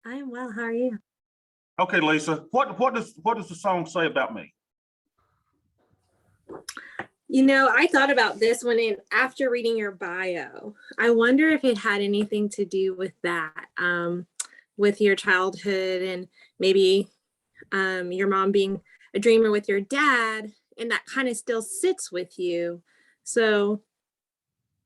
I'm well. How are you? Okay, Lisa, what does the song say about me? I thought about this after reading your bio. I wonder if it had anything to do with that, with your childhood and maybe your mom being a dreamer with your dad, and that kind of still sits with you. So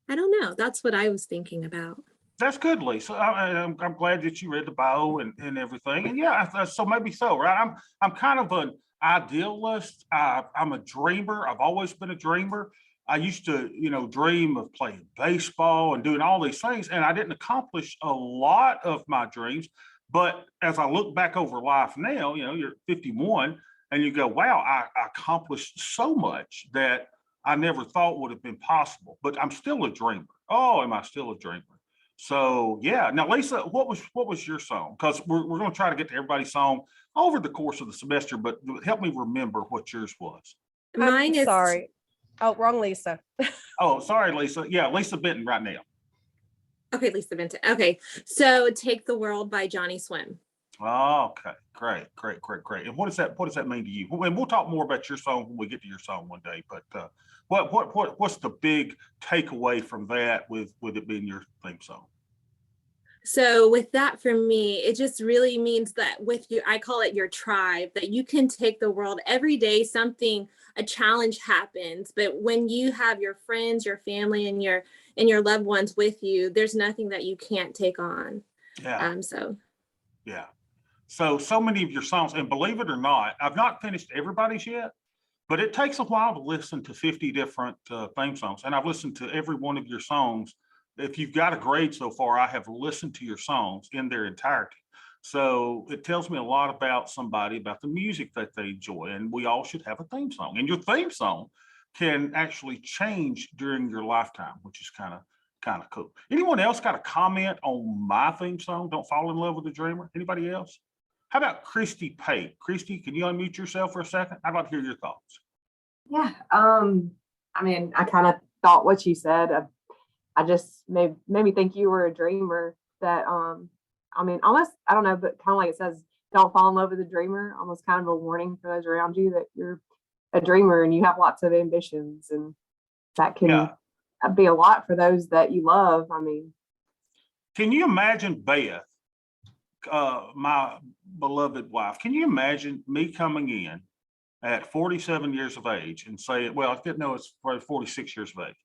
I don't know. That's what I was thinking about. That's good, Lisa. I'm glad that you read the bio and everything. And yeah, so maybe so, right? I'm kind of an idealist. I'm a dreamer. I've always been a dreamer. I used to, dream of playing baseball and doing all these things, and I didn't accomplish a lot of my dreams. But as I look back over life now, you're 51, and you go, wow, I accomplished so much that I never thought would have been possible. But I'm still a dreamer. Oh, am I still a dreamer? So yeah. Now, Lisa, what was your song? Because we're going to try to get to everybody's song over the course of the semester, but help me remember what yours was. I'm Mine is sorry. Oh, wrong Lisa. Oh, sorry, Lisa. Yeah, Lisa Benton right now. okay, Lisa Vinton. Okay, so Take the World by Johnny Swim. Oh, okay, great. And what does that mean to you? And we'll talk more about your song when we get to your song one day. But what's the big takeaway from that with it being your theme song? So with that, for me, it just really means that with you, I call it your tribe, that you can take the world every day. A challenge happens, but when you have your friends, your family, and your loved ones with you, there's nothing that you can't take on. Yeah, So yeah. So many of your songs, and believe it or not, I've not finished everybody's yet, but it takes a while to listen to 50 different theme songs. And I've listened to every one of your songs. If you've got a grade so far, I have listened to your songs in their entirety. So it tells me a lot about somebody, about the music that they enjoy. And we all should have a theme song. And your theme song can actually change during your lifetime, which is kind of cool. Anyone else got a comment on my theme song, Don't Fall in Love with a Dreamer? Anybody else? How about Christy Pate? Christy, can you unmute yourself for a second? I'd like to hear your thoughts. Yeah. I mean, I kind of thought what you said. I just made me think you were a dreamer that, I mean, almost, I don't know, but kind of like it says, don't fall in love with a dreamer, almost kind of a warning for those around you that you're a dreamer and you have lots of ambitions, and that Yeah. can be a lot for those that you love. I mean, Can you imagine Beth, my beloved wife? Can you imagine me coming in at 47 years of age and saying, well, I didn't know it's probably 46 years of age,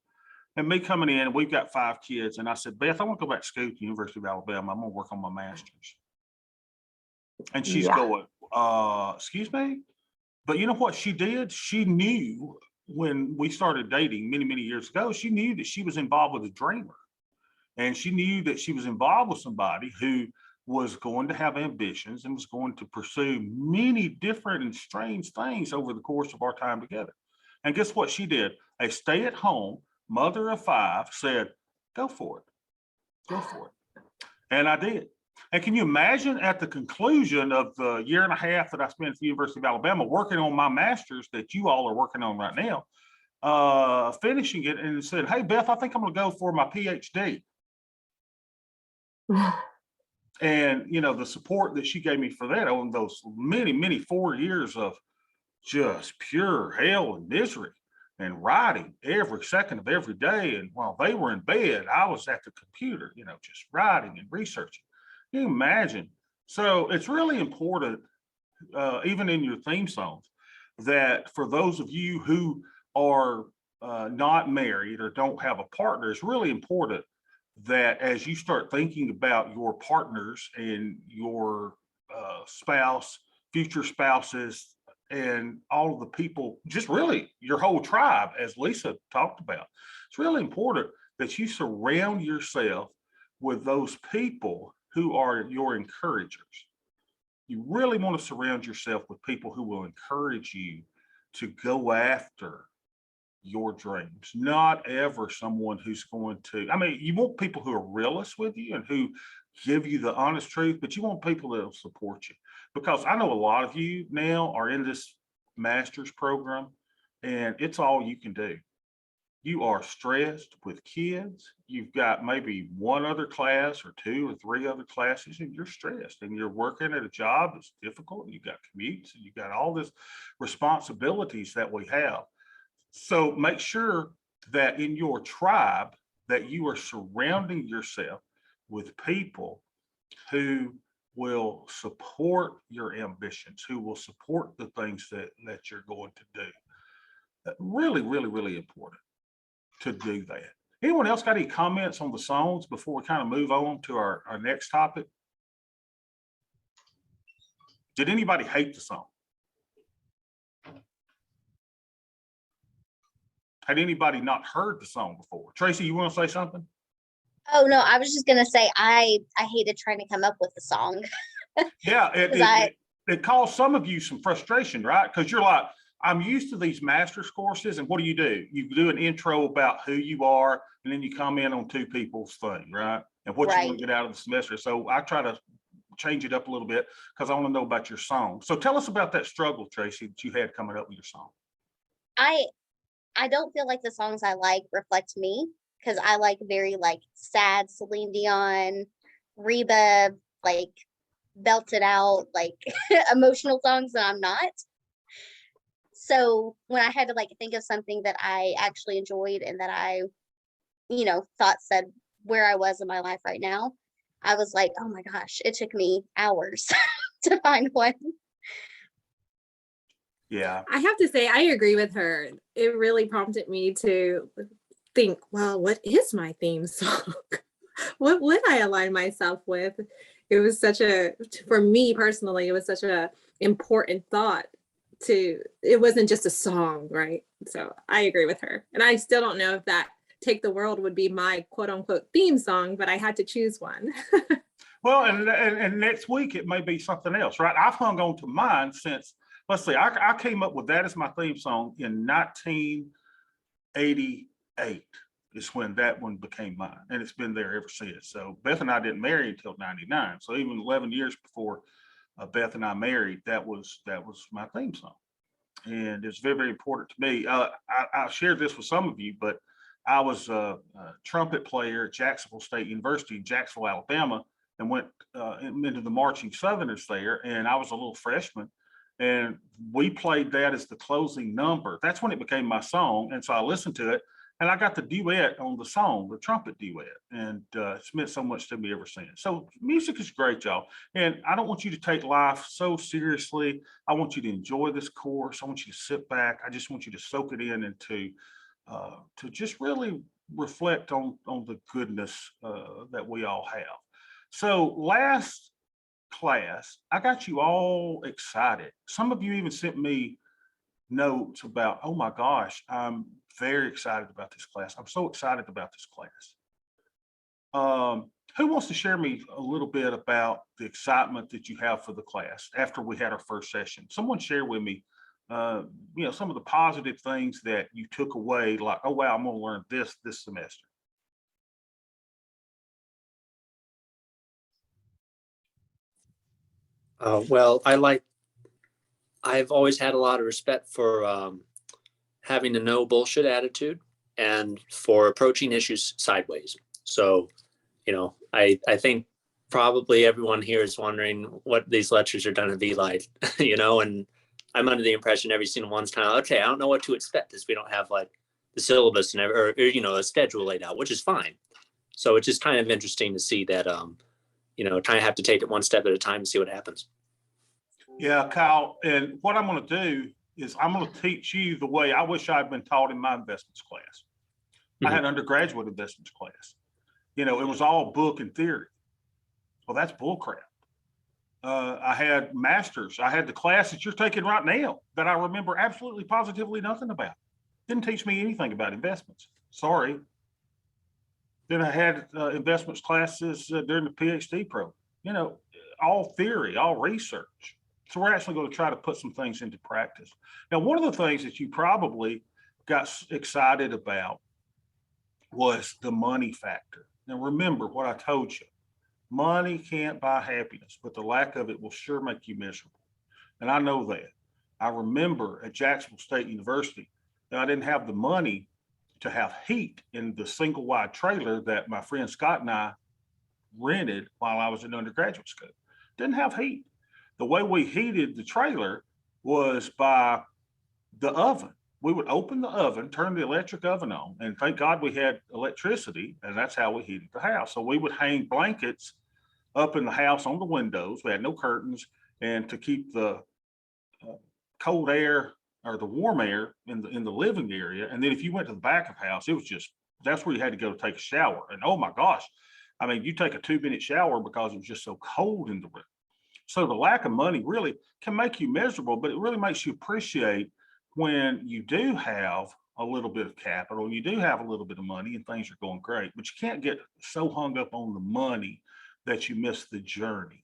and me coming in, and we've got 5 kids, and I said, Beth, I want to go back to school at the University of Alabama. I'm going to work on my master's. And she's yeah, going, excuse me? But you know what she did? She knew when we started dating many, many years ago, she knew that she was involved with a dreamer. And she knew that she was involved with somebody who was going to have ambitions and was going to pursue many different and strange things over the course of our time together. And guess what she did? A stay-at-home mother of five said, go for it. Go for it. And I did. And can you imagine at the conclusion of the year and a half that I spent at the University of Alabama working on my master's that you all are working on right now, finishing it, and said, hey, Beth, I think I'm going to go for my PhD. And the support that she gave me for that on those many 4 years of just pure hell and misery and writing every second of every day. And while they were in bed, I was at the computer, just writing and researching. Can you imagine? So it's really important, even in your theme songs, that for those of you who are not married or don't have a partner, it's really important that as you start thinking about your partners and your spouse, future spouses, and all of the people, just really your whole tribe, as Lisa talked about, it's really important that you surround yourself with those people who are your encouragers. You really want to surround yourself with people who will encourage you to go after your dreams, not ever someone who's going to, I mean, you want people who are realists with you and who give you the honest truth, but you want people that will support you. Because I know a lot of you now are in this master's program and it's all you can do. you are stressed with kids, you've got maybe one other class or two or three other classes, and you're stressed and you're working at a job that's difficult, and you've got commutes and you've got all this responsibilities that we have. So make sure that in your tribe that you are surrounding yourself with people who will support your ambitions, who will support the things that you're going to do. Really, really, really important to do that. Anyone else got any comments on the songs before we kind of move on to our next topic? Did anybody hate the song? Had anybody not heard the song before? Tracy, you want to say something? Oh no, I was just gonna say I hated trying to come up with the song. Yeah, 'Cause it caused some of you some frustration, right? Because you're like, I'm used to these master's courses, and what do? You do an intro about who you are, and then you comment on two people's thing, right? And what you want Right. to get out of the semester. So I try to change it up a little bit because I want to know about your song. So tell us about that struggle, Tracy, that you had coming up with your song. I don't feel like the songs I like reflect me, because I like very like sad Celine Dion, Reba, like belted out like emotional songs that I'm not. So when I had to like think of something that I actually enjoyed and that I, thought said where I was in my life right now, I was like, oh my gosh, it took me hours to find one. Yeah. I have to say, I agree with her. It really prompted me to think, well, what is my theme song? What would I align myself with? It was for me personally, it was such a important thought it wasn't just a song, right? So I agree with her. And I still don't know if that Take the World would be my quote unquote theme song, but I had to choose one. Well, and next week it may be something else, right? I've hung on to mine since, let's see, I came up with that as my theme song in 1988 is when that one became mine. And it's been there ever since. So Beth and I didn't marry until 99. So even 11 years before Beth and I married, that was my theme song. And it's very, very important to me. I shared this with some of you, but I was a trumpet player at Jacksonville State University in Jacksonville, Alabama, and went into the marching Southerners there. And I was a little freshman, and we played that as the closing number. That's when it became my song. And so I listened to it, and I got the duet on the song, the trumpet duet. And it's meant so much to me ever since. So music is great, y'all. And I don't want you to take life so seriously. I want you to enjoy this course. I want you to sit back. I just want you to soak it in and to just really reflect on the goodness that we all have. So last class, I got you all excited. Some of you even sent me notes about, oh my gosh, I'm very excited about this class. I'm so excited about this class. Who wants to share me a little bit about the excitement that you have for the class after we had our first session? Someone share with me, some of the positive things that you took away, like, oh wow, I'm going to learn this semester. Well, I've always had a lot of respect for having a no bullshit attitude and for approaching issues sideways. So, I think probably everyone here is wondering what these lectures are going to be like, and I'm under the impression every single one's kind of, okay, I don't know what to expect because we don't have like the syllabus and or a schedule laid out, which is fine. So it's just kind of interesting to see that, kind of have to take it one step at a time and see what happens. Yeah, Kyle, and what I'm going to do is I'm going to teach you the way I wish I'd been taught in my investments class. I had undergraduate investments class. It was all book and theory. Well, that's bullcrap. I had masters. I had the class that you're taking right now that I remember absolutely positively nothing about. Didn't teach me anything about investments. Sorry. Then I had investments classes during the PhD program. All theory, all research. So we're actually going to try to put some things into practice. Now, one of the things that you probably got excited about was the money factor. Now, remember what I told you. Money can't buy happiness, but the lack of it will sure make you miserable. And I know that. I remember at Jacksonville State University that I didn't have the money to have heat in the single wide trailer that my friend Scott and I rented while I was in undergraduate school. Didn't have heat. The way we heated the trailer was by the oven. We would open the oven, turn the electric oven on, and thank God we had electricity, and that's how we heated the house. So we would hang blankets up in the house on the windows. We had no curtains, and to keep the cold air or the warm air in the living area. And then if you went to the back of the house, it was just, that's where you had to go to take a shower. And oh my gosh, I mean, you take a 2-minute shower because it was just so cold in the room. So the lack of money really can make you miserable, but it really makes you appreciate when you do have a little bit of capital, you do have a little bit of money and things are going great, but you can't get so hung up on the money that you miss the journey.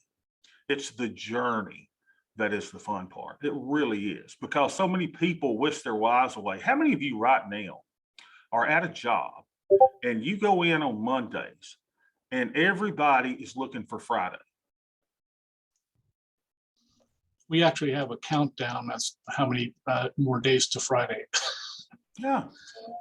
It's the journey that is the fun part. It really is, because so many people wish their lives away. How many of you right now are at a job and you go in on Mondays and everybody is looking for Friday? We actually have a countdown. That's how many more days to Friday. Yeah,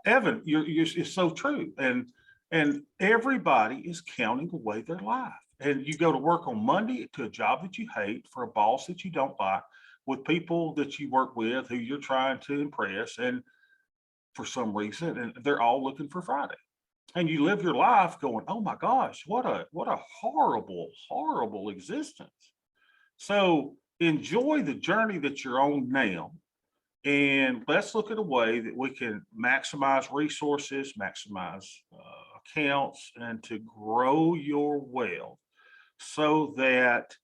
Evan, it's so true. And everybody is counting away their life. And you go to work on Monday to a job that you hate, for a boss that you don't like, with people that you work with who you're trying to impress. And for some reason, and they're all looking for Friday. And you live your life going, oh my gosh, what a horrible, horrible existence. So enjoy the journey that you're on now. And let's look at a way that we can maximize resources, maximize accounts, and to grow your wealth so that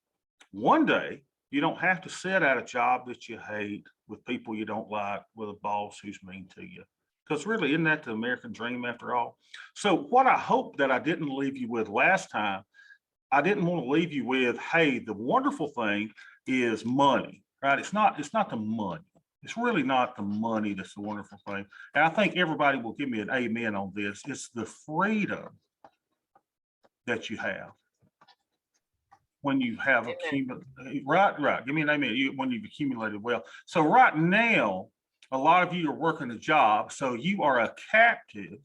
one day you don't have to sit at a job that you hate with people you don't like, with a boss who's mean to you. Because really, isn't that the American dream after all? So what I hope that I didn't leave you with last time, I didn't want to leave you with, hey, the wonderful thing is money, right? It's not the money. It's really not the money that's the wonderful thing. And I think everybody will give me an amen on this. It's the freedom that you have when you have accumulated, right. Give me an amen. When you've accumulated wealth. So right now, a lot of you are working a job, so you are a captive,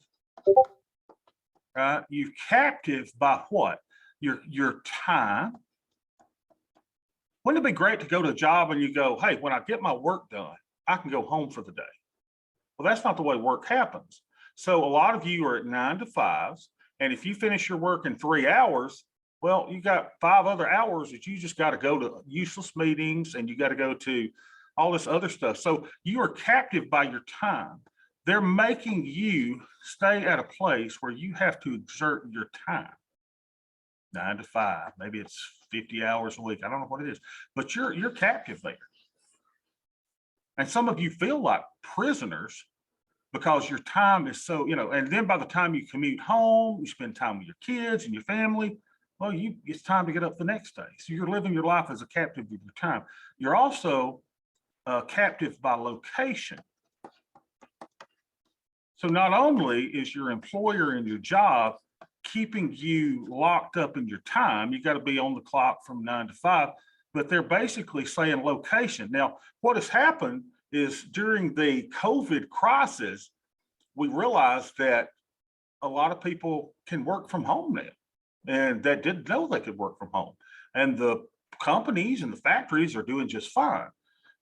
right? You're captive by what? Your time. Wouldn't it be great to go to a job and you go, hey, when I get my work done, I can go home for the day? Well, that's not the way work happens. So a lot of you are at 9 to 5s, and if you finish your work in 3 hours, well, you got 5 other hours that you just got to go to useless meetings, and you got to go to all this other stuff. So you are captive by your time. They're making you stay at a place where you have to exert your time. 9 to 5, maybe it's 50 hours a week. I don't know what it is, but you're captive there. And some of you feel like prisoners because your time is so, and then by the time you commute home, you spend time with your kids and your family, well, it's time to get up the next day. So you're living your life as a captive of your time. You're also captive by location. So not only is your employer and your job keeping you locked up in your time, you got to be on the clock from 9 to 5, but they're basically saying location. Now, what has happened is during the COVID crisis, we realized that a lot of people can work from home now, and that didn't know they could work from home. And the companies and the factories are doing just fine,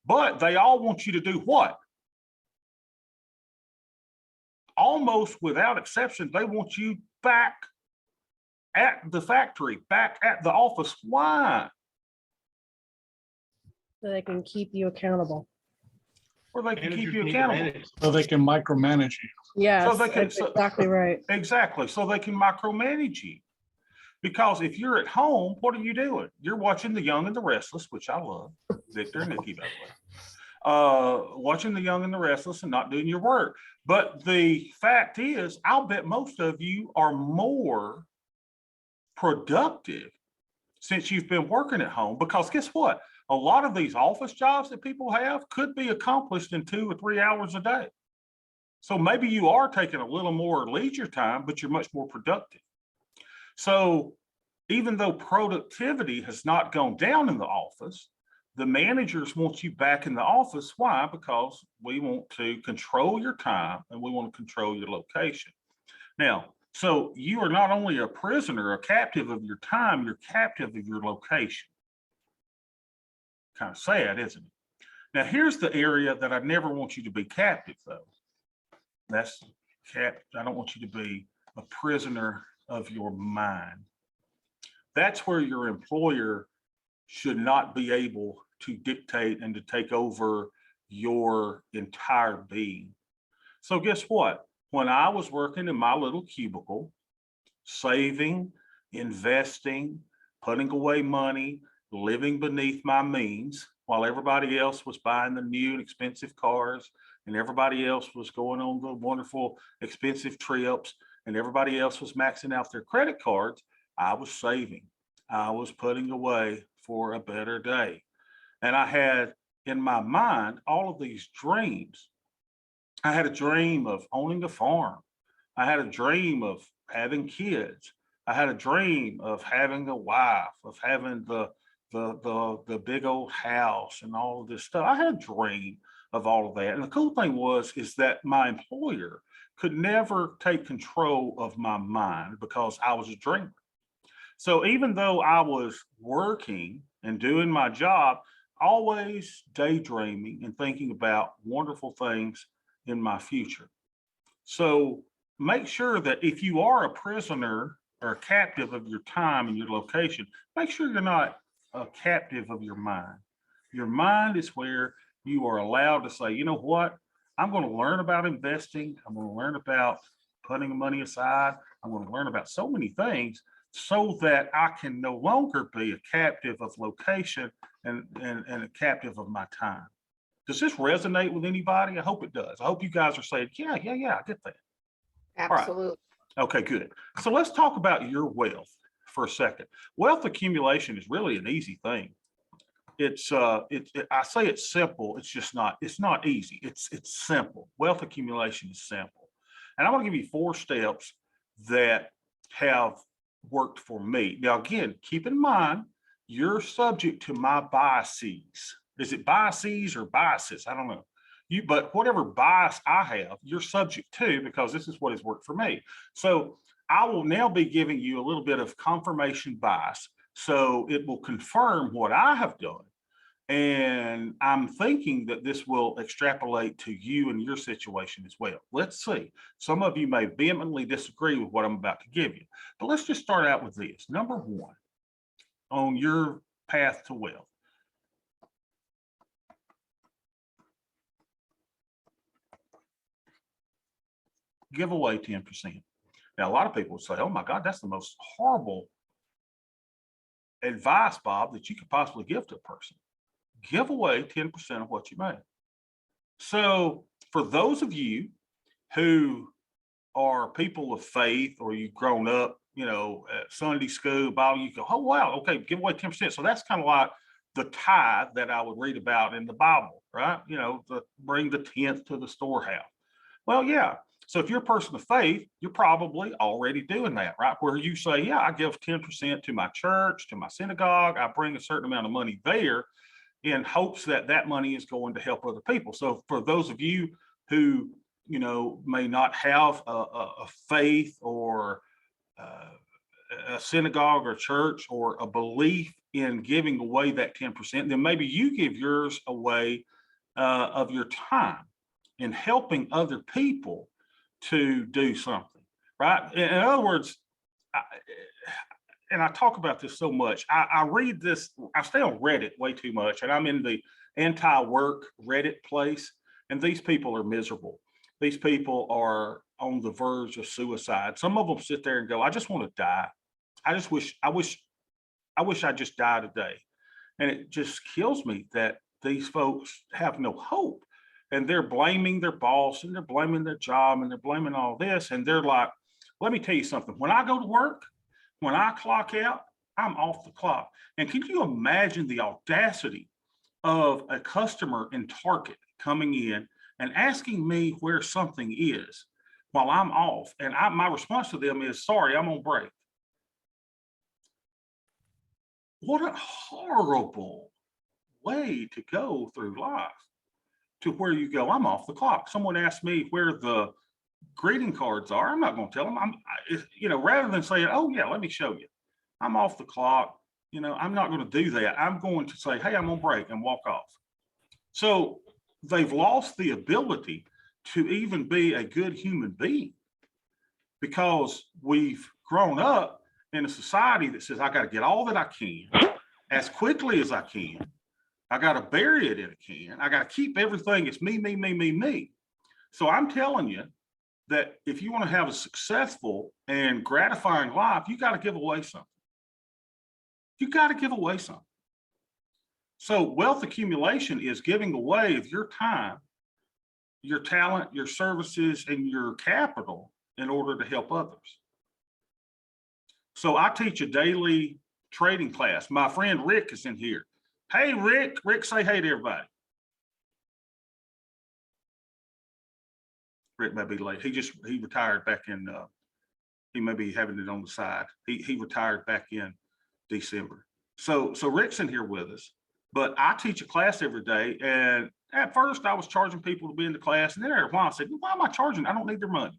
but they all want you to do what? Almost without exception, they want you back at the factory, back at the office. Why? So they can keep you accountable. Or they can keep Managers you need to accountable. manage. So they can micromanage you. Yes, they can- that's exactly right. Exactly. So they can micromanage you. Because if you're at home, what are you doing? You're watching The Young and the Restless, which I love. Victor and Nikki, by the way. Watching The Young and the Restless and not doing your work. But the fact is, I'll bet most of you are more productive since you've been working at home, because guess what? A lot of these office jobs that people have could be accomplished in 2 or 3 hours a day. So maybe you are taking a little more leisure time, but you're much more productive. So even though productivity has not gone down in the office, The managers want you back in the office. Why? Because we want to control your time and we want to control your location. Now, so you are not only a prisoner, a captive of your time, you're captive of your location. Kind of sad, isn't it? Now, here's the area that I never want you to be captive, though. That's I don't want you to be a prisoner of your mind. That's where your employer should not be able to dictate and to take over your entire being. So guess what? When I was working in my little cubicle, saving, investing, putting away money, living beneath my means, while everybody else was buying the new and expensive cars, and everybody else was going on the wonderful expensive trips, and everybody else was maxing out their credit cards, I was saving. I was putting away for a better day. And I had in my mind all of these dreams. I had a dream of owning a farm. I had a dream of having kids. I had a dream of having a wife, of having the big old house and all of this stuff. I had a dream of all of that. And the cool thing is that my employer could never take control of my mind because I was a dreamer. So even though I was working and doing my job, always daydreaming and thinking about wonderful things in my future. So make sure that if you are a prisoner or a captive of your time and your location, make sure you're not a captive of your mind. Your mind is where you are allowed to say, you know what, I'm going to learn about investing. I'm going to learn about putting money aside. I'm going to learn about so many things so that I can no longer be a captive of location and a captive of my time. Does this resonate with anybody? I hope it does. I hope you guys are saying, yeah, I get that. Absolutely. Okay, good. So let's talk about your wealth for a second. Wealth accumulation is really an easy thing. I say it's simple. It's just not, it's not easy. It's simple. Wealth accumulation is simple. And I'm going to give you 4 steps that have worked for me. Now, again, keep in mind, you're subject to my biases. Is it biases or biases? I don't know. But whatever bias I have, you're subject to, because this is what has worked for me. So I will now be giving you a little bit of confirmation bias. So it will confirm what I have done. And I'm thinking that this will extrapolate to you and your situation as well. Let's see. Some of you may vehemently disagree with what I'm about to give you, but let's just start out with this. Number 1, on your path to wealth. Give away 10%. Now, a lot of people say, oh my God, that's the most horrible advice, Bob, that you could possibly give to a person. Give away 10% of what you make. So for those of you who are people of faith, or you've grown up, at Sunday school, Bible, you go, oh, wow, okay, give away 10%. So that's kind of like the tithe that I would read about in the Bible, right? Bring the 10th to the storehouse. Well, yeah. So if you're a person of faith, you're probably already doing that, right? Where you say, yeah, I give 10% to my church, to my synagogue. I bring a certain amount of money there in hopes that that money is going to help other people. So for those of you who, may not have a faith or a synagogue or church or a belief in giving away that 10%, then maybe you give yours away of your time in helping other people to do something, right? In other words, I talk about this so much. I read this, I stay on Reddit way too much, and I'm in the anti-work Reddit place, and these people are miserable. These people are on the verge of suicide. Some of them sit there and go, I just want to die. I wish I just died today. And it just kills me that these folks have no hope. And they're blaming their boss, and they're blaming their job, and they're blaming all this. And they're like, let me tell you something. When I go to work, when I clock out, I'm off the clock. And can you imagine the audacity of a customer in Target coming in and asking me where something is while I'm off? And my response to them is, sorry, I'm on break. What a horrible way to go through life to where you go, I'm off the clock. Someone asked me where the greeting cards are. I'm not going to tell them. Rather than saying, oh yeah, let me show you, I'm off the clock. I'm not going to do that. I'm going to say, hey, I'm on break and walk off. So they've lost the ability to even be a good human being because we've grown up in a society that says, I got to get all that I can as quickly as I can. I got to bury it in a can. I got to keep everything. It's me, me, me, me, me. So I'm telling you that if you want to have a successful and gratifying life, you got to give away something. You got to give away something. So wealth accumulation is giving away of your time, your talent, your services, and your capital in order to help others. So I teach a daily trading class. My friend Rick is in here. Hey, Rick. Rick, say hey to everybody. Rick may be late. He retired back in, he may be having it on the side. He retired back in December. So Rick's in here with us, but I teach a class every day. And at first I was charging people to be in the class. And then after a while I said, why am I charging? I don't need their money.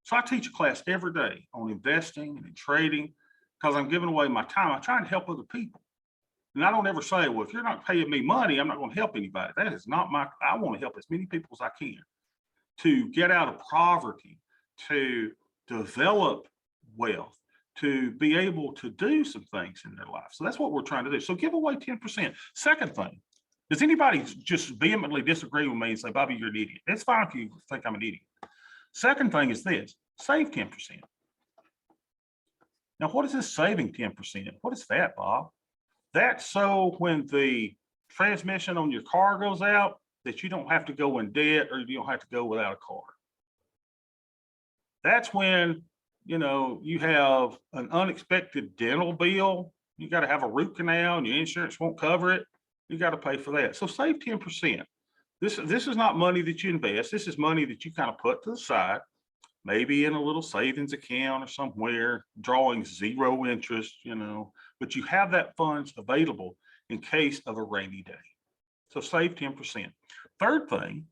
So I teach a class every day on investing and in trading because I'm giving away my time. I'm trying to help other people. And I don't ever say, well, if you're not paying me money, I'm not going to help anybody. That is not I want to help as many people as I can to get out of poverty, to develop wealth, to be able to do some things in their life. So that's what we're trying to do. So give away 10%. Second thing, does anybody just vehemently disagree with me and say, Bobby, you're an idiot? It's fine if you think I'm an idiot. Second thing is this, save 10%. Now, what is this saving 10%? What is that, Bob? That's so when the transmission on your car goes out, that you don't have to go in debt or you don't have to go without a car. That's when, you have an unexpected dental bill. You got to have a root canal and your insurance won't cover it. You got to pay for that. So save 10%. This is not money that you invest. This is money that you kind of put to the side, maybe in a little savings account or somewhere, drawing zero interest, but you have that funds available in case of a rainy day. So save 10%. Third thing,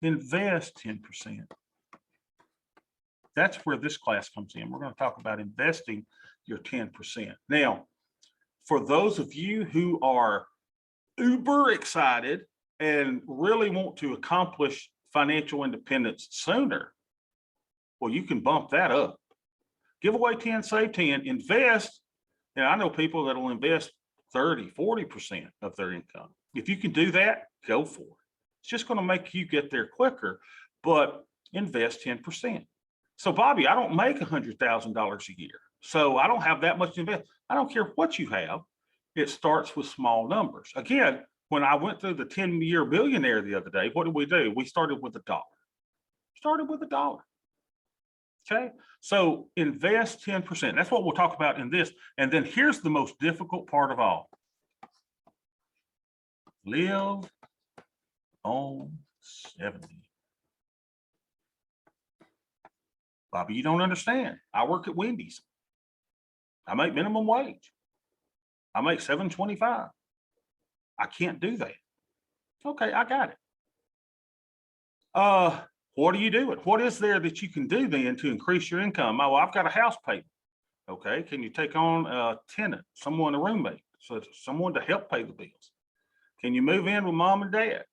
invest 10%. That's where this class comes in. We're going to talk about investing your 10%. Now, for those of you who are uber excited and really want to accomplish financial independence sooner, well, you can bump that up. Give away 10, save 10, invest. And I know people that will invest 30, 40% of their income. If you can do that, go for it. It's just going to make you get there quicker, but invest 10%. So Bobby, I don't make $100,000 a year. So I don't have that much to invest. I don't care what you have. It starts with small numbers. Again, when I went through the 10-year billionaire the other day, what did we do? We started with $1. Started with $1. Okay, so invest 10%. That's what we'll talk about in this. And then here's the most difficult part of all. Live on 70. Bobby, you don't understand. I work at Wendy's. I make minimum wage. I make $7.25. I can't do that. Okay, I got it. What are you doing? What is there that you can do then to increase your income? Oh, well, I've got a house payment. Okay, can you take on a tenant, a roommate, so someone to help pay the bills? Can you move in with mom and dad?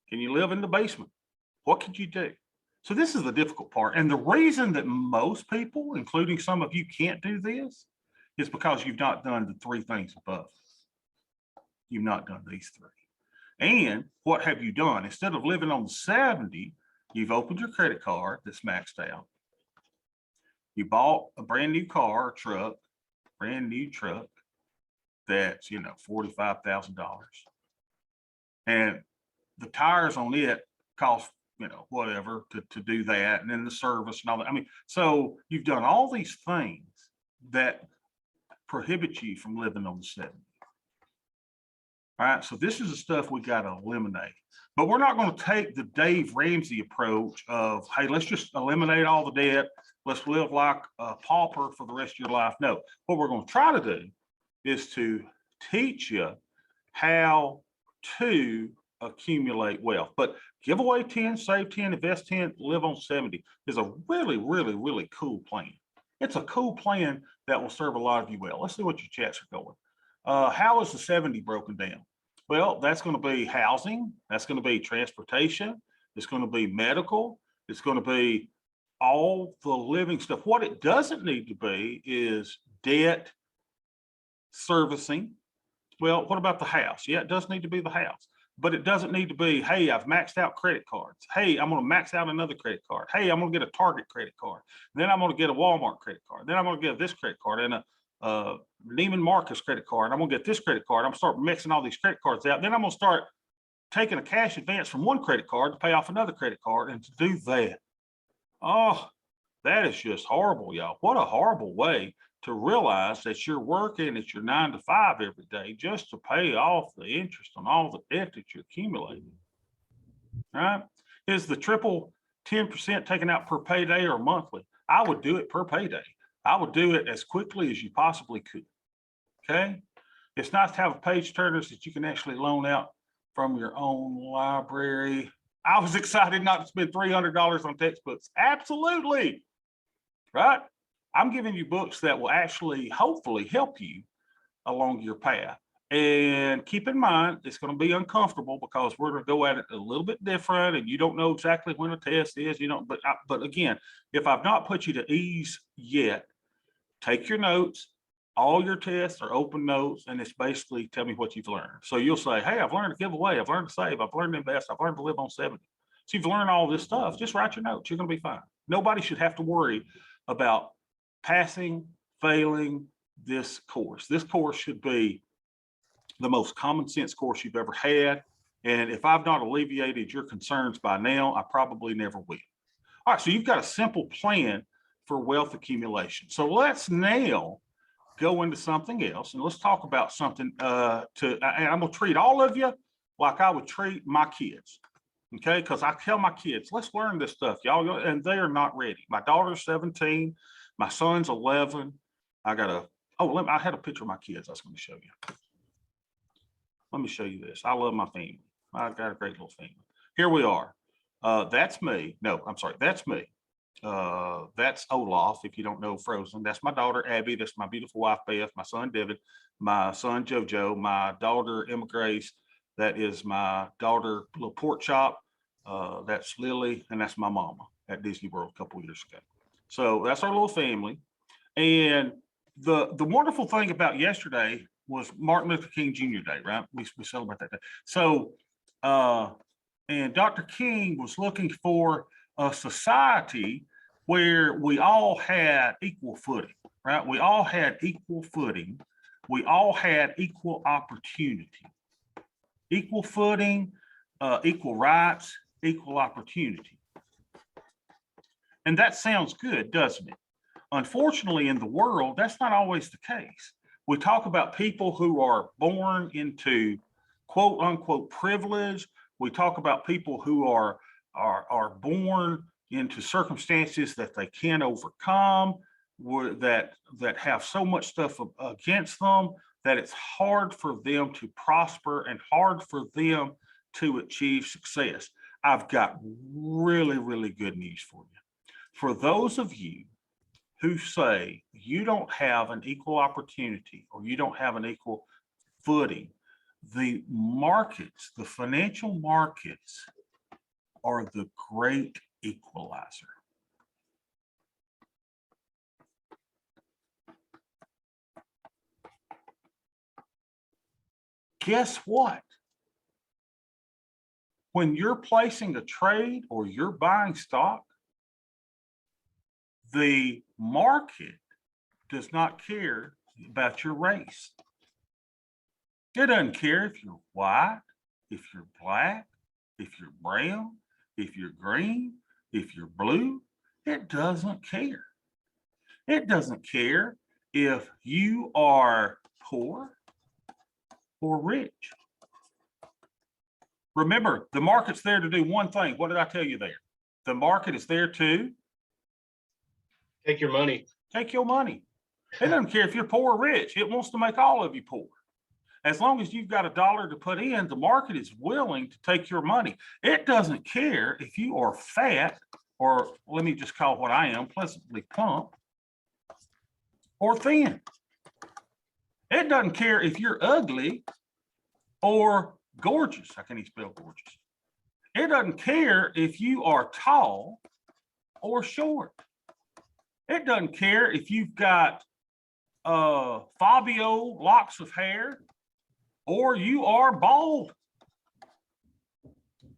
Can you live in the basement? What could you do? So this is the difficult part. And the reason that most people, including some of you, can't do this is because you've not done the three things above. You've not done these three. And what have you done? Instead of living on 70, you've opened your credit card that's maxed out. You bought a brand new car or truck, brand new truck that's, $45,000. And the tires on it cost, whatever to do that. And then the service and all that. I mean, so you've done all these things that prohibit you from living on the 70. All right, so this is the stuff we got to eliminate. But we're not going to take the Dave Ramsey approach of, hey, let's just eliminate all the debt. Let's live like a pauper for the rest of your life. No, what we're going to try to do is to teach you how to accumulate wealth. But give away 10, save 10, invest 10, live on 70 is a really, really, really cool plan. It's a cool plan that will serve a lot of you well. Let's see what your chats are going. How is the 70 broken down? Well, that's going to be housing. That's going to be transportation. It's going to be medical. It's going to be all the living stuff. What it doesn't need to be is debt servicing. Well, what about the house? Yeah, it does need to be the house, but it doesn't need to be, hey, I've maxed out credit cards. Hey, I'm going to max out another credit card. Hey, I'm going to get a Target credit card. Then I'm going to get a Walmart credit card. Then I'm going to get this credit card and a Neiman Marcus credit card. I'm going to get this credit card. I'm going to start mixing all these credit cards out. Then I'm going to start taking a cash advance from one credit card to pay off another credit card. And to do that, oh, that is just horrible, y'all. What a horrible way to realize that you're working at your 9 to 5 every day just to pay off the interest on all the debt that you're accumulating. Right? Is the triple 10% taken out per payday or monthly? I would do it per payday. I would do it as quickly as you possibly could. Okay. It's nice to have page turners that you can actually loan out from your own library. I was excited not to spend $300 on textbooks. Absolutely. Right? I'm giving you books that will actually hopefully help you along your path. And keep in mind, it's going to be uncomfortable because we're going to go at it a little bit different and you don't know exactly when a test is, but again, if I've not put you to ease yet, take your notes. All your tests are open notes, and it's basically tell me what you've learned. So you'll say, hey, I've learned to give away. I've learned to save. I've learned to invest. I've learned to live on 70. So you've learned all this stuff. Just write your notes. You're going to be fine. Nobody should have to worry about passing, failing this course. This course should be the most common sense course you've ever had. And if I've not alleviated your concerns by now, I probably never will. All right, so you've got a simple plan for wealth accumulation. So let's now go into something else and let's talk about something and I'm gonna treat all of you like I would treat my kids. Okay, because I tell my kids, let's learn this stuff, y'all, and they are not ready. My daughter's 17, my son's 11. I had a picture of my kids I was going to show you. Let me show you this. I love my family. I've got a great little family. Here we are. That's me. No, I'm sorry. That's me. That's Olaf, if you don't know Frozen. That's my daughter, Abby. That's my beautiful wife, Beth. My son, David. My son, JoJo. My daughter, Emma Grace. That is my daughter, little pork chop. That's Lily. And that's my mama at Disney World a couple of years ago. So that's our little family. And the wonderful thing about yesterday was Martin Luther King Jr. Day, right? We celebrate that day. So, and Dr. King was looking for a society where we all had equal footing, right? We all had equal footing. We all had equal opportunity, equal footing, equal rights, equal opportunity. And that sounds good, doesn't it? Unfortunately, in the world, that's not always the case. We talk about people who are born into quote unquote privilege. We talk about people who are born into circumstances that they can't overcome, that have so much stuff against them that it's hard for them to prosper and hard for them to achieve success. I've got really, really good news for you. For those of you who say you don't have an equal opportunity or you don't have an equal footing, the markets, the financial markets are the great equalizer. Guess what? When you're placing a trade or you're buying stock, the market does not care about your race. It doesn't care if you're white, if you're black, if you're brown, if you're green, if you're blue. It doesn't care. It doesn't care if you are poor or rich. Remember, the market's there to do one thing. What did I tell you there? The market is there to take your money. Take your money. It doesn't care if you're poor or rich. It wants to make all of you poor. As long as you've got $1 to put in, the market is willing to take your money. It doesn't care if you are fat, or let me just call what I am, pleasantly plump, or thin. It doesn't care if you're ugly or gorgeous. I can't even spell gorgeous. It doesn't care if you are tall or short. It doesn't care if you've got Fabio locks of hair or you are bald.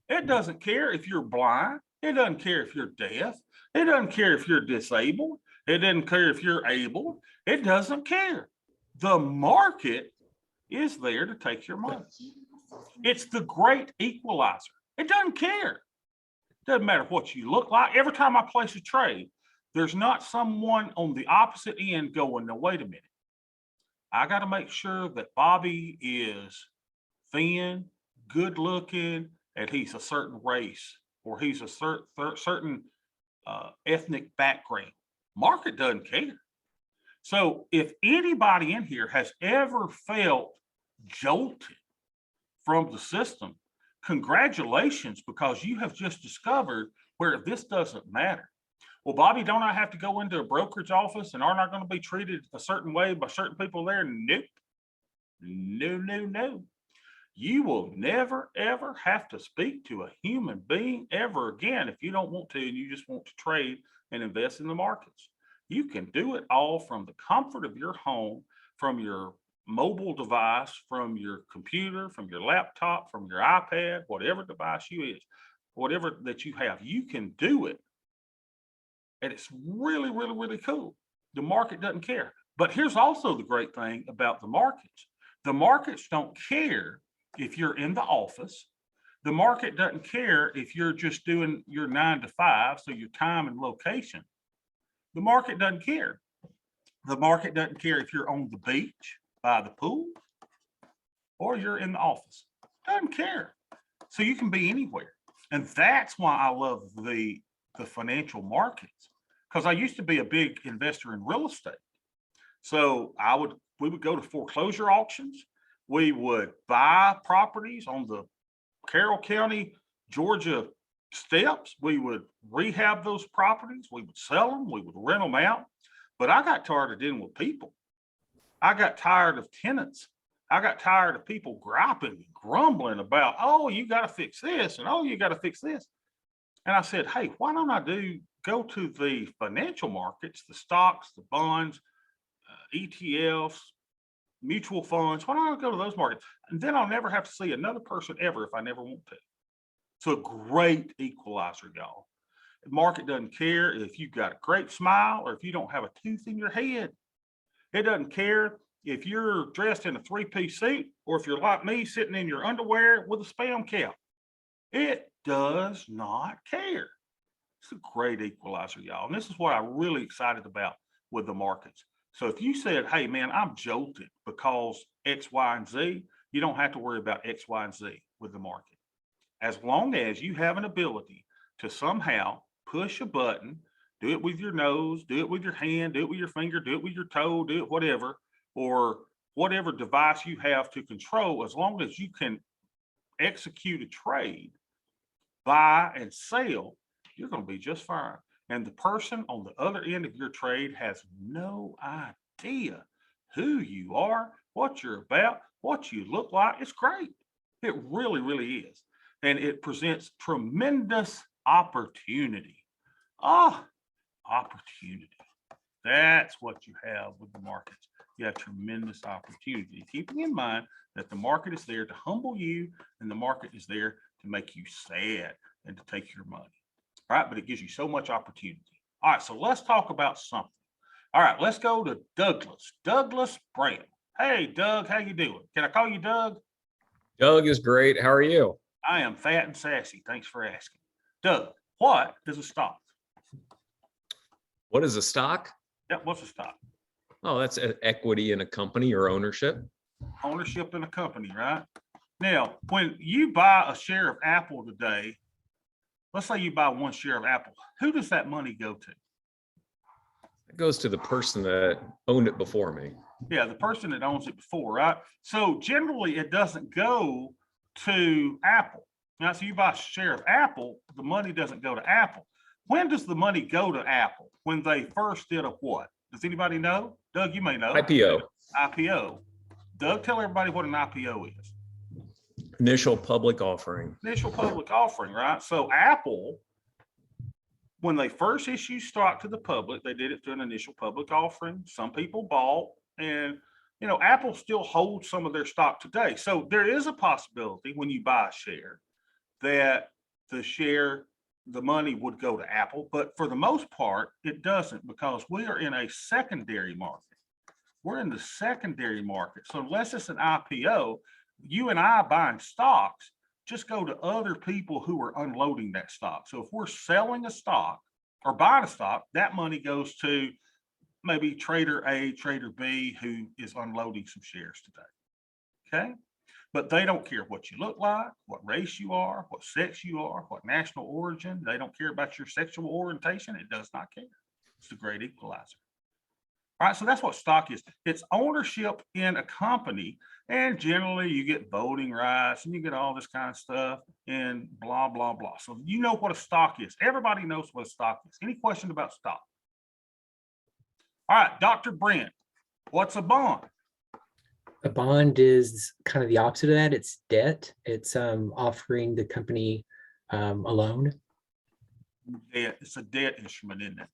It doesn't care if you're blind. It doesn't care if you're deaf. It doesn't care if you're disabled. It doesn't care if you're able. It doesn't care. The market is there to take your money. It's the great equalizer. It doesn't care. Doesn't matter what you look like. Every time I place a trade, there's not someone on the opposite end going, no, wait a minute. I got to make sure that Bobby is thin, good looking, and he's a certain race, or he's a certain ethnic background. Market doesn't care. So if anybody in here has ever felt jolted from the system, congratulations, because you have just discovered where this doesn't matter. Well, Bobby, don't I have to go into a brokerage office and aren't I going to be treated a certain way by certain people there? Nope. No, no, no. You will never, ever have to speak to a human being ever again if you don't want to and you just want to trade and invest in the markets. You can do it all from the comfort of your home, from your mobile device, from your computer, from your laptop, from your iPad, whatever device whatever that you have, you can do it. And it's really, really, really cool. The market doesn't care. But here's also the great thing about the markets. The markets don't care if you're in the office. The market doesn't care if you're just doing your 9 to 5, so your time and location. The market doesn't care. The market doesn't care if you're on the beach by the pool or you're in the office. Doesn't care. So you can be anywhere. And that's why I love the financial markets, because I used to be a big investor in real estate. So we would go to foreclosure auctions. We would buy properties on the Carroll County, Georgia steps. We would rehab those properties. We would sell them. We would rent them out. But I got tired of dealing with people. I got tired of tenants. I got tired of people griping and grumbling about, oh, you got to fix this and oh, you got to fix this. And I said, hey, why don't I go to the financial markets, the stocks, the bonds, ETFs, mutual funds. Why don't I go to those markets? And then I'll never have to see another person ever if I never want to. So a great equalizer, y'all. The market doesn't care if you've got a great smile or if you don't have a tooth in your head. It doesn't care if you're dressed in a 3-piece suit or if you're like me sitting in your underwear with a spam cap. It does not care. It's a great equalizer, y'all. And this is what I'm really excited about with the markets. So if you said, hey, man, I'm jolted because X, Y, and Z, you don't have to worry about X, Y, and Z with the market. As long as you have an ability to somehow push a button, do it with your nose, do it with your hand, do it with your finger, do it with your toe, do it whatever, or whatever device you have to control, as long as you can execute a trade, buy and sell, you're going to be just fine. And the person on the other end of your trade has no idea who you are, what you're about, what you look like. It's great. It really, really is. And it presents tremendous opportunity. Opportunity. That's what you have with the markets. You have tremendous opportunity, keeping in mind that the market is there to humble you and the market is there to make you sad and to take your money. All right, but it gives you so much opportunity. All right, so let's talk about something. All right, let's go to Douglas. Douglas Brown. Hey, Doug, how you doing? Can I call you Doug? Doug is great. How are you? I am fat and sassy. Thanks for asking. Doug, what is a stock? What is a stock? Yeah, what's a stock? Oh, that's equity in a company or ownership. Ownership in a company, right? Now, when you buy a share of Apple today, let's say you buy 1 share of Apple, who does that money go to? It goes to the person that owned it before me. Yeah, the person that owns it before, right? So generally, it doesn't go to Apple. Now, so you buy a share of Apple, the money doesn't go to Apple. When does the money go to Apple? When they first did a what? Does anybody know? Doug, you may know. IPO, IPO. Doug, tell everybody what an IPO is. initial public offering. Initial public offering, right? So Apple, when they first issued stock to the public, they did it through an initial public offering. Some people bought, and Apple still holds some of their stock today. So there is a possibility when you buy a share that the money would go to Apple, but for the most part, it doesn't, because we are in a secondary market. We're in the secondary market. So unless it's an IPO, you and I buying stocks just go to other people who are unloading that stock. So if we're selling a stock or buying a stock, that money goes to maybe trader A, trader B, who is unloading some shares today. Okay. But they don't care what you look like, what race you are, what sex you are, what national origin. They don't care about your sexual orientation. It does not care. It's the great equalizer. All right, so that's what stock is. It's ownership in a company, and generally you get voting rights and you get all this kind of stuff and blah, blah, blah. So you know what a stock is. Everybody knows what a stock is. Any question about stock? All right, Dr. Brent, what's a bond? A bond is kind of the opposite of that. It's debt. It's offering the company a loan. Debt. It's a debt instrument, isn't it?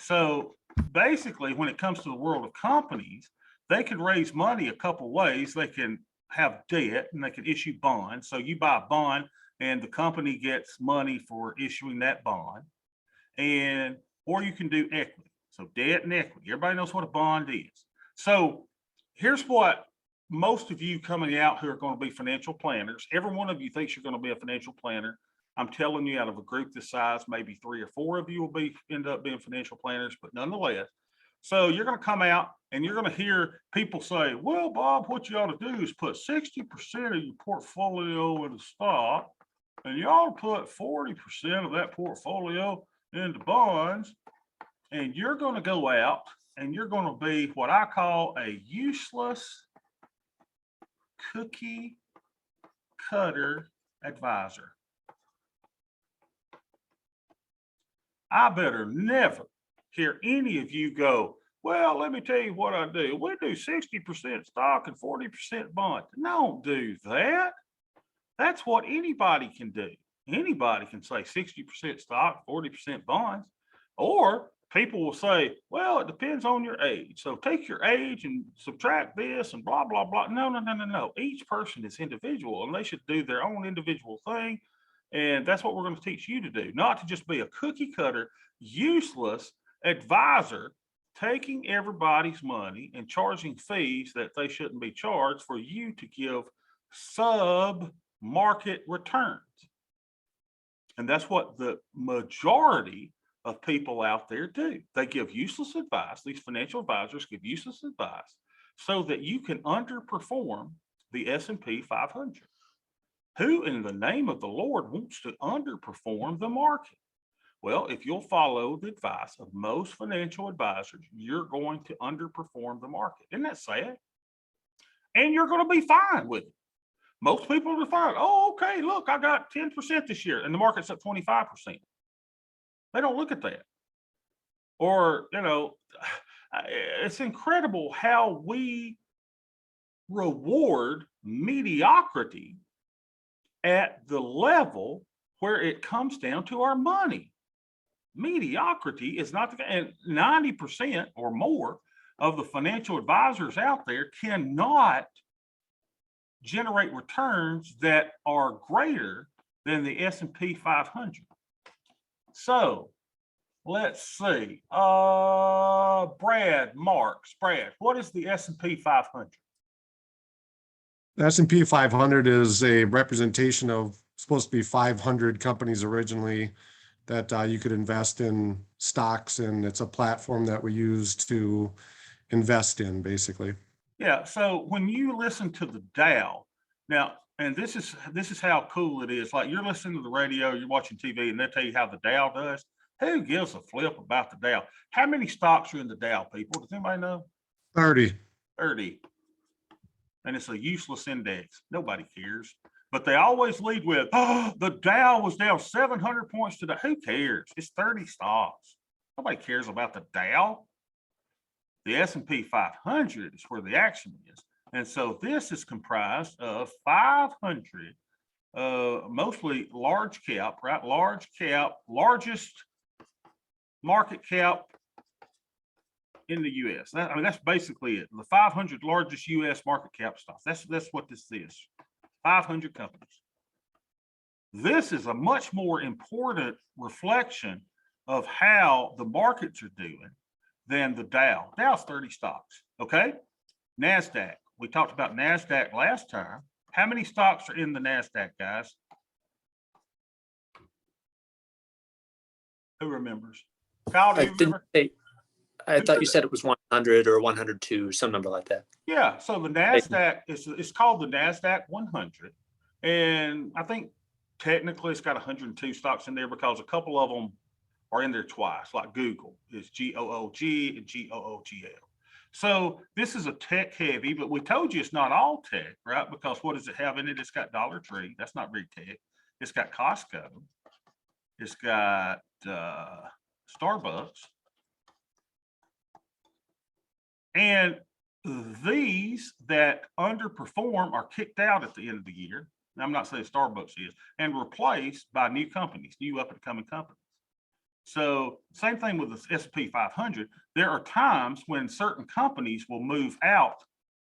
So basically, when it comes to the world of companies, they can raise money a couple ways. They can have debt and they can issue bonds. So you buy a bond and the company gets money for issuing that bond. Or you can do equity. So debt and equity. Everybody knows what a bond is. So here's what most of you coming out who are going to be financial planners, every one of you thinks you're going to be a financial planner. I'm telling you, out of a group this size, maybe 3 or 4 of you will end up being financial planners, but nonetheless. So you're going to come out and you're going to hear people say, well, Bob, what you ought to do is put 60% of your portfolio into stock, and you ought to put 40% of that portfolio into bonds, and you're going to go out and you're going to be what I call a useless cookie cutter advisor. I better never hear any of you go, well, let me tell you what I do. We do 60% stock and 40% bond. Don't do that. That's what anybody can do. Anybody can say 60% stock, 40% bonds. Or people will say, well, it depends on your age. So take your age and subtract this and blah, blah, blah. No. Each person is individual and they should do their own individual thing. And that's what we're going to teach you to do, not to just be a cookie cutter, useless advisor, taking everybody's money and charging fees that they shouldn't be charged for you to give sub-market returns. And that's what the majority of people out there do. They give useless advice. These financial advisors give useless advice so that you can underperform the S&P 500. Who in the name of the Lord wants to underperform the market? Well, if you'll follow the advice of most financial advisors, you're going to underperform the market. Isn't that sad? And you're going to be fine with it. Most people are fine. Oh, okay, look, I got 10% this year and the market's up 25%. They don't look at that. Or, it's incredible how we reward mediocrity at the level where it comes down to our money. Mediocrity is not the, and 90% or more of the financial advisors out there cannot generate returns that are greater than the S&P 500. So let's see. Brad Marks. Brad, what is the S&P 500? The S&P 500 is a representation of supposed to be 500 companies originally that you could invest in stocks, and it's a platform that we use to invest in, basically. Yeah. So when you listen to the Dow now, and this is how cool it is. Like you're listening to the radio, you're watching TV, and they tell you how the Dow does. Who gives a flip about the Dow? How many stocks are in the Dow, people? Does anybody know? 30. 30. And it's a useless index. Nobody cares. But they always lead with, oh, the Dow was down 700 points today. Who cares? It's 30 stocks. Nobody cares about the Dow. The S&P 500 is where the action is. And so this is comprised of 500, mostly large cap, right? Large cap, largest market cap in the US. I mean, that's basically it. The 500 largest US market cap stocks. That's what this is. 500 companies. This is a much more important reflection of how the markets are doing than the Dow. Dow's 30 stocks, okay? NASDAQ. We talked about NASDAQ last time. How many stocks are in the NASDAQ, guys? Who remembers? Kyle, do I you didn't remember? say, I thought you said it was 100 or 102, some number like that. Yeah, so the NASDAQ it's called the NASDAQ 100. And I think technically it's got 102 stocks in there because a couple of them are in there twice, like Google is GOOG and GOOGL. So this is a tech heavy, but we told you it's not all tech, right? Because what does it have in it? It's got Dollar Tree. That's not very tech. It's got Costco. It's got Starbucks. And these that underperform are kicked out at the end of the year. And I'm not saying Starbucks is, and replaced by new companies, new up and coming companies. So same thing with the S&P 500. There are times when certain companies will move out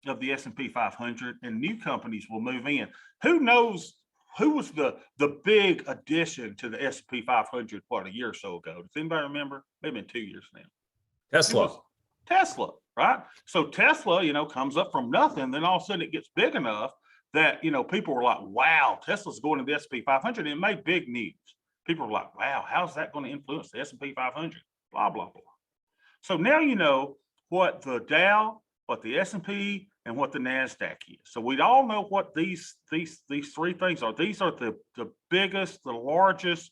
of the S&P 500 and new companies will move in. Who knows who was the big addition to the S&P 500 what, a year or so ago? Does anybody remember? Maybe been 2 years now. Tesla. Tesla, right? So Tesla, comes up from nothing. Then all of a sudden it gets big enough that, people were like, wow, Tesla's going to the S&P 500. And it made big news. People were like, wow, how's that going to influence the S&P 500? Blah, blah, blah. So now you know what the Dow, what the S&P, and what the NASDAQ is. So we all know what these three things are. These are the biggest, the largest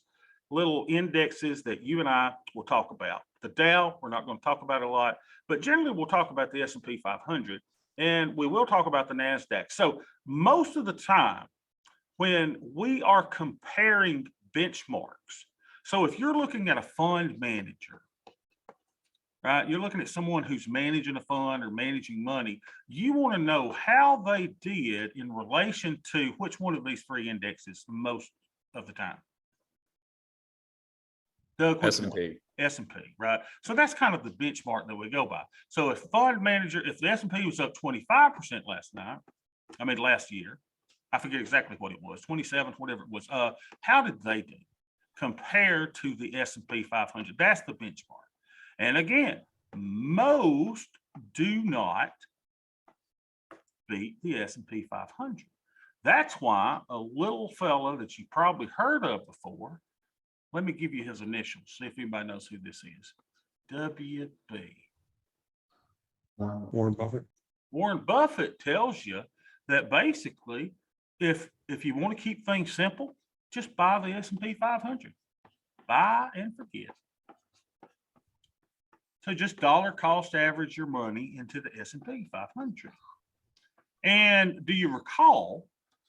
little indexes that you and I will talk about. The Dow, we're not going to talk about a lot, but generally we'll talk about the S&P 500 and we will talk about the NASDAQ. So most of the time when we are comparing benchmarks, so if you're looking at a fund manager, right, you're looking at someone who's managing a fund or managing money, you want to know how they did in relation to which one of these three indexes most of the time. Doug, S&P. S&P, right? So that's kind of the benchmark that we go by. So if fund manager, if the S&P was up 25% last year, I forget exactly what it was, 27, whatever it was. How did they do compared to the S&P 500? That's the benchmark. And again, most do not beat the S&P 500. That's why a little fellow that you probably heard of before, let me give you his initials, see if anybody knows who this is. WB. Warren Buffett. Warren Buffett tells you that basically, if you want to keep things simple, just buy the S&P 500. Buy and forget. So just dollar cost average your money into the S&P 500. And do you recall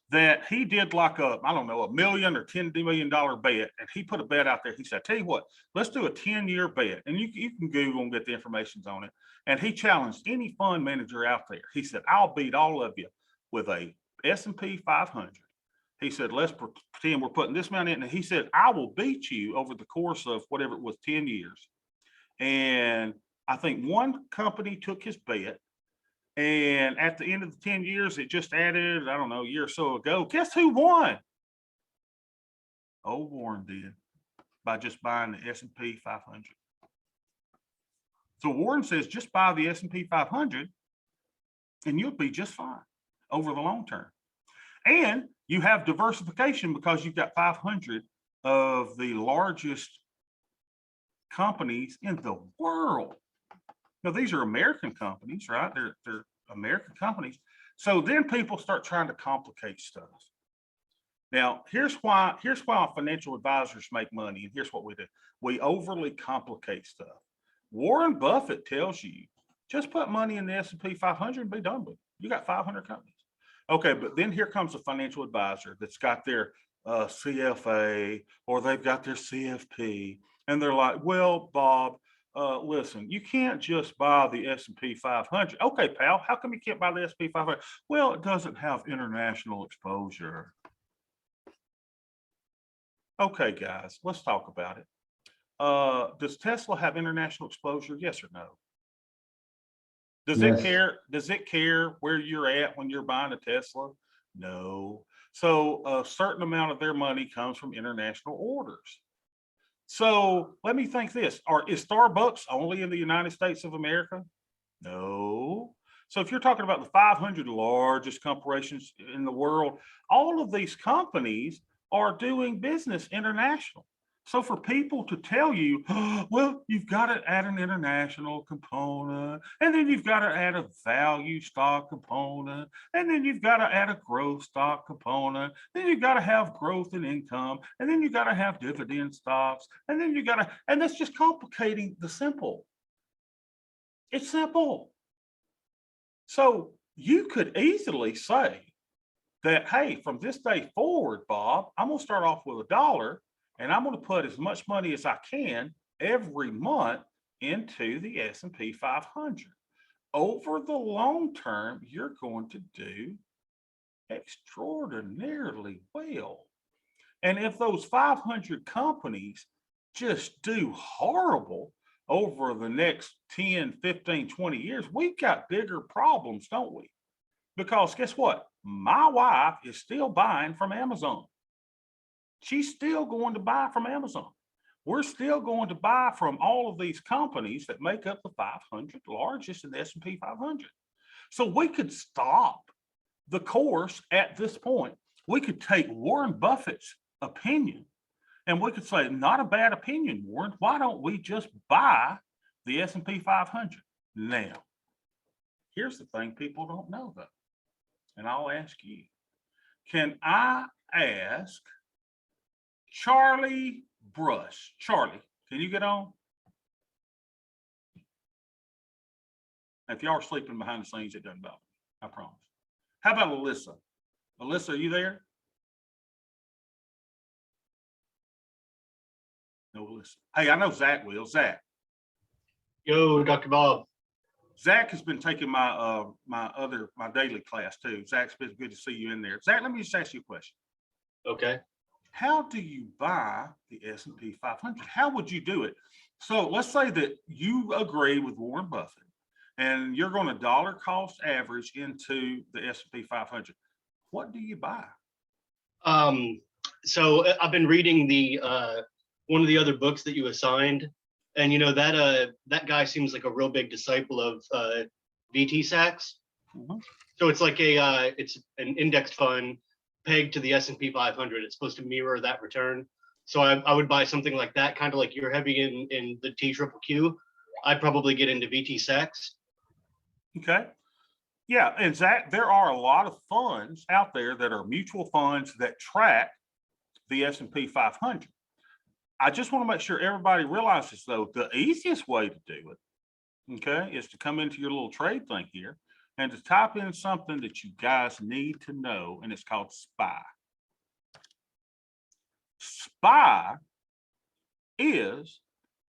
that he did like $1 million or $10 million bet, and he put a bet out there. He said, tell you what, let's do a 10-year bet. And you can Google and get the information on it. And he challenged any fund manager out there. He said, I'll beat all of you with a S&P 500. He said, let's pretend we're putting this amount in. And he said, I will beat you over the course of whatever it was, 10 years. And I think one company took his bet. And at the end of the 10 years, it just added, I don't know, a year or so ago. Guess who won? Old Warren did, by just buying the S&P 500. So Warren says, just buy the S&P 500 and you'll be just fine over the long term. And you have diversification because you've got 500 of the largest companies in the world. Now, these are American companies, right? They're American companies. So then people start trying to complicate stuff. Now, here's why financial advisors make money, and here's what we do. We overly complicate stuff. Warren Buffett tells you Just put money in the S&P 500 and be done with it. You got 500 companies. Okay, but then here comes a financial advisor that's got their CFA or they've got their CFP, and they're like, well, Bob, listen, you can't just buy the S&P 500. Okay, pal, how come you can't buy the S&P 500? Well, it doesn't have international exposure. Okay, guys, let's talk about it. Does Tesla have international exposure? Yes or no? Does it care? Does it care where you're at when you're buying a Tesla? No. So a certain amount of their money comes from international orders. So let me think this. Is Starbucks only in the United States of America? No. So if you're talking about the 500 largest corporations in the world, all of these companies are doing business international. So for people to tell you, oh, well, you've got to add an international component, and then you've got to add a value stock component, and then you've got to add a growth stock component, then you've got to have growth in income, and then you've got to have dividend stocks, and then you got to, and that's just complicating the simple. It's simple. So you could easily say that, hey, from this day forward, Bob, I'm going to start off with $1. And I'm going to put as much money as I can every month into the S&P 500. Over the long term, you're going to do extraordinarily well. And if those 500 companies just do horrible over the next 10, 15, 20 years, we've got bigger problems, don't we? Because guess what? My wife is still buying from Amazon. She's still going to buy from Amazon. We're still going to buy from all of these companies that make up the 500 largest in the S&P 500. So we could stop the course at this point. We could take Warren Buffett's opinion and we could say, not a bad opinion, Warren. Why don't we just buy the S&P 500? Now, here's the thing people don't know though, and I'll ask you. Can I ask Charlie Brush? Charlie, can you get on? If y'all are sleeping behind the scenes, it doesn't bother me, I promise. How about Alyssa? Alyssa, are you there? No, Alyssa. Hey, I know Zach will. Zach. Yo, Dr. Bob. Zach has been taking my my daily class too. Zach's been good to see you in there. Zach, let me just ask you a question. Okay. How do you buy the S&P 500? How would you do it? So let's say that you agree with Warren Buffett and you're going to dollar cost average into the S&P 500. What do you buy? So I've been reading the one of the other books that you assigned, and you know that guy seems like a real big disciple of VT Sachs. Mm-hmm. So it's like it's an indexed fund pegged to the S&P 500. It's supposed to mirror that return. So I would buy something like that, kind of like you're heavy in the TQQQ. I'd probably get into VT Sachs. Okay. Yeah, and Zach, there are a lot of funds out there that are mutual funds that track the S&P 500. I just want to make sure everybody realizes, though, the easiest way to do it, okay, is to come into your little trade thing here and to type in something that you guys need to know, and it's called SPY. SPY is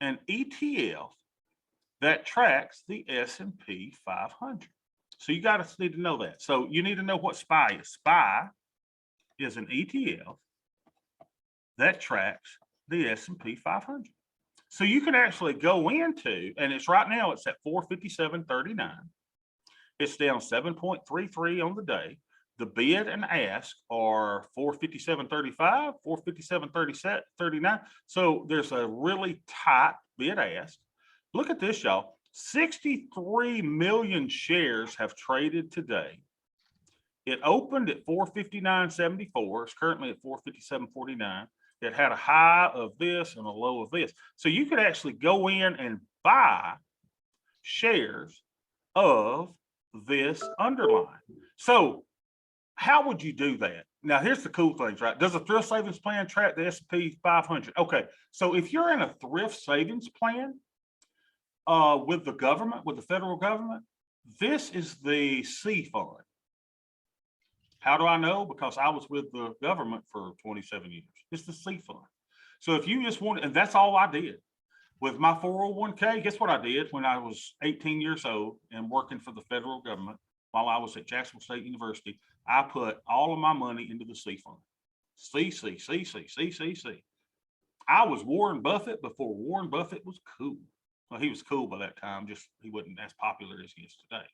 an ETF that tracks the S&P 500. So you guys need to know that. So you need to know what SPY is. SPY is an ETF that tracks the S&P 500. So you can actually go into, and it's right now it's at 457.39. It's down 7.33 on the day. The bid and ask are 457.35, 457.39. So there's a really tight bid ask. Look at this, y'all. 63 million shares have traded today. It opened at 459.74. It's currently at 457.49. It had a high of this and a low of this. So you could actually go in and buy shares of this underline. So how would you do that? Now, here's the cool things, right? Does a thrift savings plan track the S&P 500? Okay, so if you're in a thrift savings plan, with the government, with the federal government, this is the C fund. How do I know? Because I was with the government for 27 years. It's the C fund. So if you just want, and that's all I did with my 401k. Guess what I did when I was 18 years old and working for the federal government while I was at Jacksonville State University? I put all of my money into the C fund. C. I was Warren Buffett before Warren Buffett was cool. Well, he was cool by that time, just he wasn't as popular as he is today.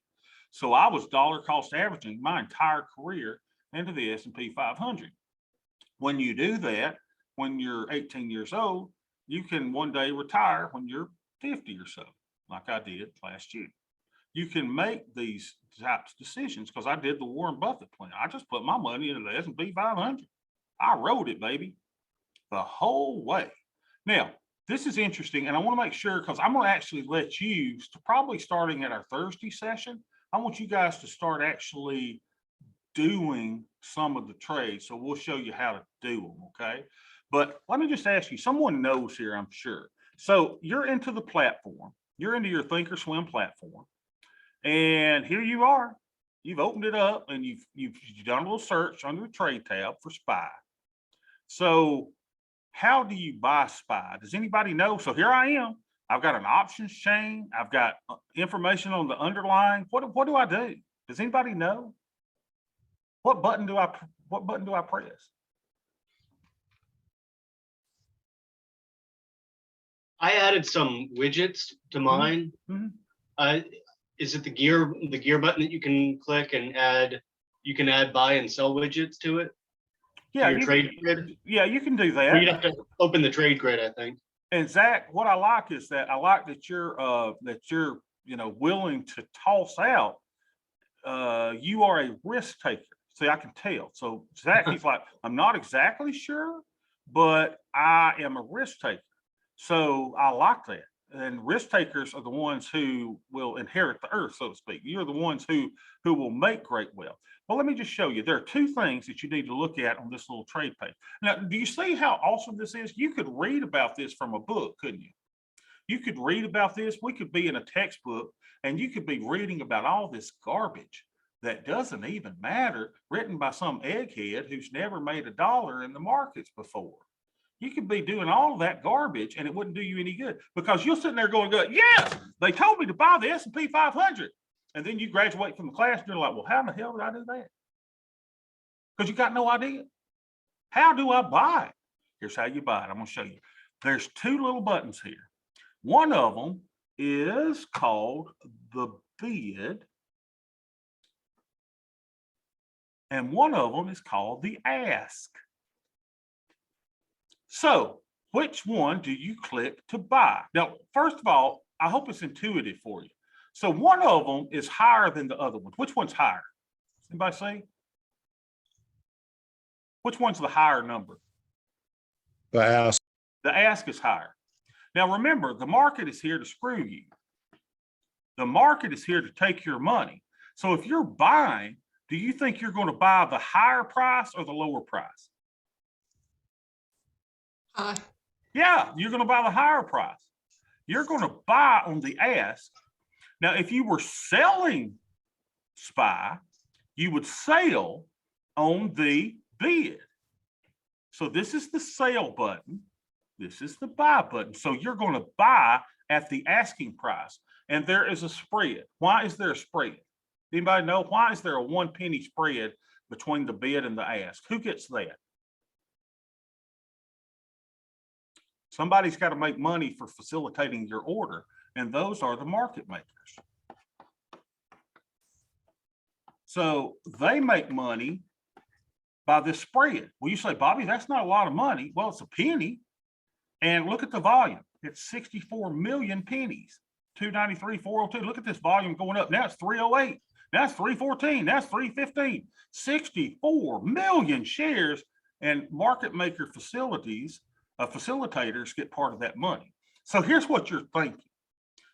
So I was dollar cost averaging my entire career into the S&P 500. When you do that, when you're 18 years old, you can one day retire when you're 50 or so, like I did last year. You can make these types of decisions because I did the Warren Buffett plan. I just put my money into the S&P 500. I rode it, baby, the whole way. Now, this is interesting, and I want to make sure, because I'm going to actually let you, probably starting at our Thursday session, I want you guys to start actually doing some of the trades. So we'll show you how to do them, okay? But let me just ask you, someone knows here, I'm sure. So you're into the platform. You're into your Thinkorswim platform. And here you are. You've opened it up, and you've done a little search under the trade tab for SPY. So how do you buy SPY? Does anybody know? So here I am. I've got an options chain. I've got information on the underlying. What do I do? Does anybody know? What button do I press? I added some widgets to mine. Is it the gear button that you can click and add? You can add buy and sell widgets to it. Yeah, your trade grid. Yeah, you can do that. Or you'd have to open the trade grid, I think. And Zach, what I like is that you're willing to toss out. You are a risk taker. See, I can tell. So Zach, he's like, I'm not exactly sure, but I am a risk taker. So I like that. And risk takers are the ones who will inherit the earth, so to speak. You're the ones who will make great wealth. Well, let me just show you. There are two things that you need to look at on this little trade page. Now, do you see how awesome this is? You could read about this from a book, couldn't you? You could read about this. We could be in a textbook, and you could be reading about all this garbage that doesn't even matter, written by some egghead who's never made a dollar in the markets before. You could be doing all of that garbage, and it wouldn't do you any good, because you're sitting there going, yes, they told me to buy the S&P 500. And then you graduate from the class and you're like, well, how in the hell did I do that? Because you got no idea. How do I buy it? Here's how you buy it. I'm going to show you. There's two little buttons here. One of them is called the bid, and one of them is called the ask. So which one do you click to buy? Now, first of all, I hope it's intuitive for you. So one of them is higher than the other one. Which one's higher? Anybody see? Which one's the higher number? The ask. The ask is higher. Now remember, the market is here to screw you. The market is here to take your money. So if you're buying, do you think you're going to buy the higher price or the lower price? Yeah, you're going to buy the higher price. You're going to buy on the ask. Now, if you were selling SPY, you would sell on the bid. So this is the sell button. This is the buy button. So you're going to buy at the asking price. And there is a spread. Why is there a spread? Anybody know? Why is there a 1 penny spread between the bid and the ask? Who gets that? Somebody's got to make money for facilitating your order, and those are the market makers. So they make money by this spread. Well, you say, Bobby, that's not a lot of money. Well, it's a penny. And look at the volume. It's 64 million pennies. 293, 402. Look at this volume going up. Now it's 308. Now it's 314. Now it's 315. 64 million shares, and market maker facilitators get part of that money. So here's what you're thinking.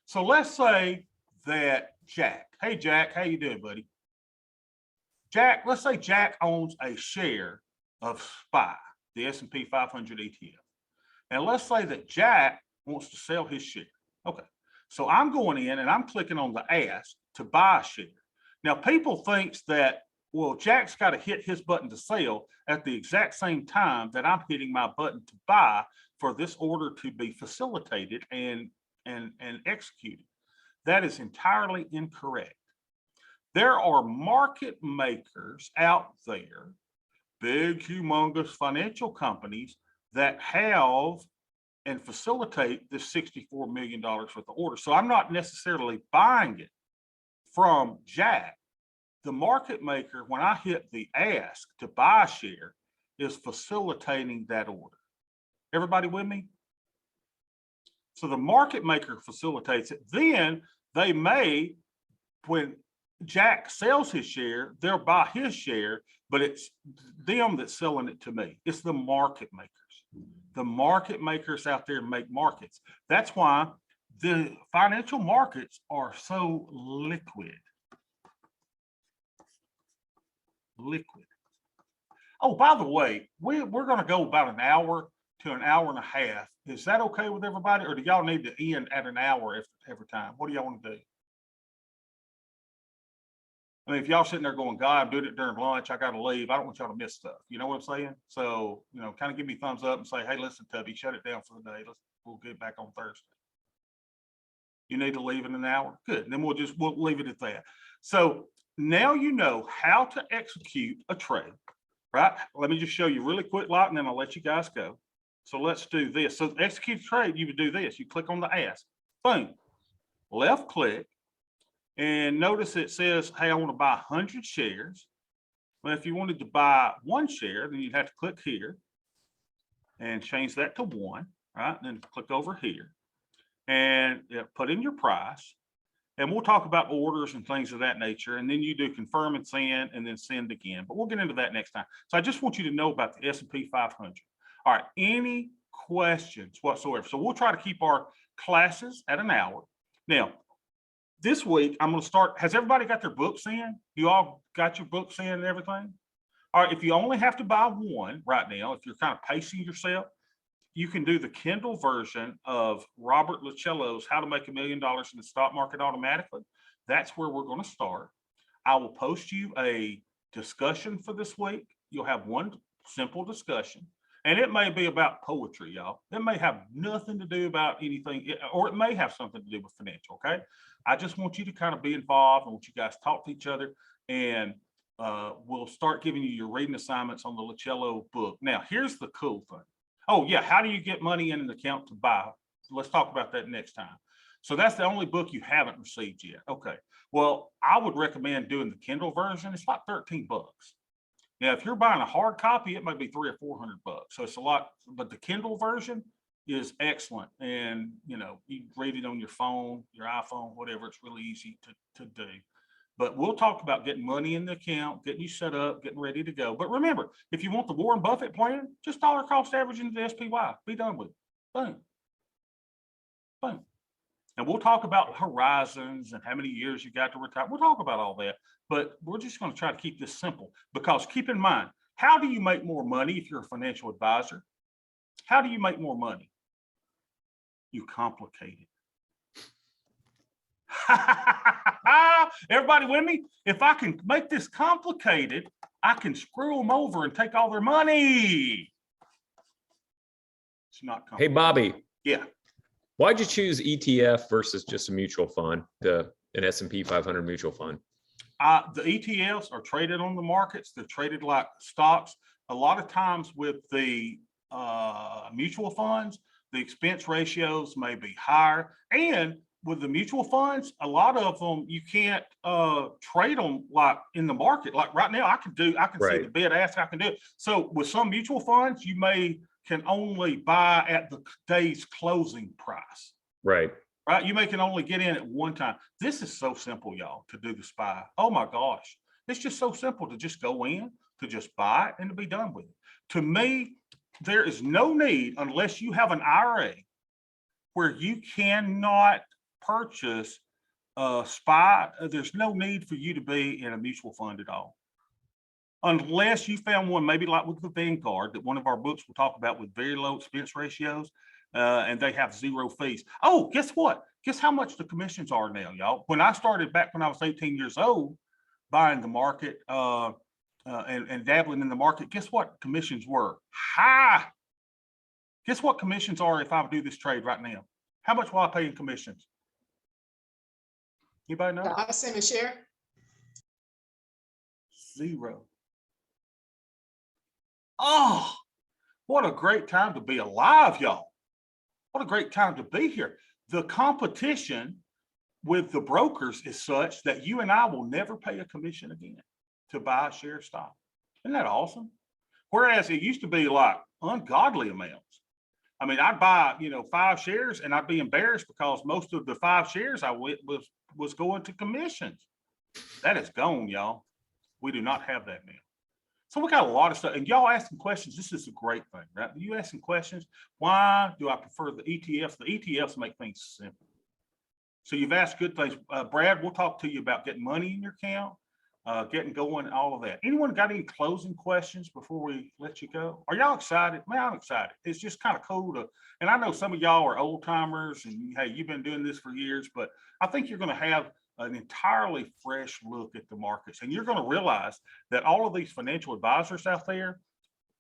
So let's say that Jack, hey Jack, how you doing, buddy? Jack, let's say Jack owns a share of SPY, the S&P 500 ETF. And let's say that Jack wants to sell his share. Okay. So I'm going in and I'm clicking on the ask to buy a share. Now, people thinks that, well, Jack's got to hit his button to sell at the exact same time that I'm hitting my button to buy for this order to be facilitated and executed. That is entirely incorrect. There are market makers out there, big, humongous financial companies that have and facilitate this $64 million worth of order. So I'm not necessarily buying it from Jack. The market maker, when I hit the ask to buy a share, is facilitating that order. Everybody with me? So the market maker facilitates it. Then they may, when Jack sells his share, they'll buy his share, but it's them that's selling it to me. It's the market makers. The market makers out there make markets. That's why the financial markets are so liquid. Liquid. Oh, by the way, we're going to go about an hour to an hour and a half. Is that okay with everybody, or do y'all need to end at an hour every time? What do y'all want to do? I mean, if y'all sitting there going, God, I'm doing it during lunch, I got to leave. I don't want y'all to miss stuff. You know what I'm saying? So, you know, kind of give me thumbs up and say, hey, listen, Tubby, shut it down for the day. We'll get back on Thursday. You need to leave in an hour? Good. And then we'll leave it at that. So now you know how to execute a trade, right? Let me just show you really quick, lot, and then I'll let you guys go. So let's do this. So execute trade, you would do this. You click on the ask, boom, left click. And notice it says, hey, I want to buy 100 shares. Well, if you wanted to buy 1 share, then you'd have to click here and change that to 1, right? And then click over here and put in your price. And we'll talk about orders and things of that nature. And then you do confirm and then send again. But we'll get into that next time. So I just want you to know about the S&P 500. All right, any questions whatsoever? So we'll try to keep our classes at an hour. Now, this week, I'm going to start. Has everybody got their books in? You all got your books in and everything? All right, if you only have to buy one right now, if you're kind of pacing yourself, you can do the Kindle version of Robert Lucello's How to Make $1 Million in the Stock Market Automatically. That's where we're going to start. I will post you a discussion for this week. You'll have one simple discussion. And it may be about poetry, y'all. It may have nothing to do about anything, or it may have something to do with financial, okay? I just want you to kind of be involved. I want you guys to talk to each other, and we'll start giving you your reading assignments on the Lucello book. Now, here's the cool thing. Oh, yeah, how do you get money in an account to buy? Let's talk about that next time. So that's the only book you haven't received yet. Okay, well, I would recommend doing the Kindle version. It's like 13 bucks. Now, if you're buying a hard copy, it might be $300 or $400. So it's a lot, but the Kindle version is excellent. And, you know, you can read it on your phone, your iPhone, whatever. It's really easy to do. But we'll talk about getting money in the account, getting you set up, getting ready to go. But remember, if you want the Warren Buffett plan, just dollar cost average into the SPY. Be done with it. Boom. Boom. And we'll talk about horizons and how many years you got to retire. We'll talk about all that. But we're just going to try to keep this simple, because keep in mind, how do you make more money if you're a financial advisor? How do you make more money? You complicate it. Everybody with me? If I can make this complicated, I can screw them over and take all their money. It's not complicated. Hey, Bobby. Yeah. Why'd you choose ETF versus just a mutual fund, an S&P 500 mutual fund? The ETFs are traded on the markets. They're traded like stocks. A lot of times with the mutual funds, the expense ratios may be higher. And with the mutual funds, a lot of them, you can't trade them like in the market. Like right now, I can see the bid ask, I can do it. So with some mutual funds, you can only buy at the day's closing price. Right. Right. You can only get in at one time. This is so simple, y'all, to do the SPY. Oh my gosh. It's just so simple to just go in, to just buy it and to be done with it. To me, there is no need, unless you have an IRA where you cannot purchase a SPY, there's no need for you to be in a mutual fund at all. Unless you found one, maybe like with the Vanguard, that one of our books will talk about, with very low expense ratios, and they have zero fees. Oh, guess what? Guess how much the commissions are now, y'all? When I started back when I was 18 years old, buying the market and dabbling in the market, guess what commissions were? High. Guess what commissions are if I do this trade right now? How much will I pay in commissions? Anybody know? I send a share. 0. Oh, what a great time to be alive, y'all. What a great time to be here. The competition with the brokers is such that you and I will never pay a commission again to buy a share of stock. Isn't that awesome? Whereas it used to be like ungodly amounts. I mean, I'd buy, 5 shares and I'd be embarrassed because most of the 5 shares I went was going to commissions. That is gone, y'all. We do not have that now. So we got a lot of stuff, and y'all asking questions. This is a great thing, right? You asking questions. Why do I prefer the ETFs? The ETFs make things simple. So you've asked good things. Brad, we'll talk to you about getting money in your account, getting going, all of that. Anyone got any closing questions before we let you go? Are y'all excited? Man, I'm excited. It's just kind of cool to, and I know some of y'all are old timers and hey, you've been doing this for years, but I think you're going to have an entirely fresh look at the markets. And you're going to realize that all of these financial advisors out there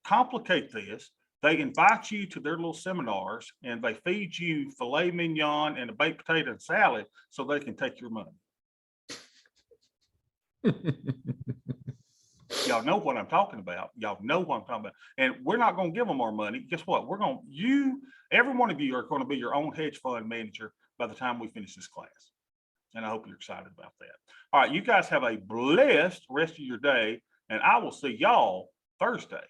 complicate this. They invite you to their little seminars and they feed you filet mignon and a baked potato and salad so they can take your money. Y'all know what I'm talking about. Y'all know what I'm talking about. And we're not going to give them our money. Guess what? Every one of you are going to be your own hedge fund manager by the time we finish this class. And I hope you're excited about that. All right, you guys have a blessed rest of your day, and I will see y'all Thursday.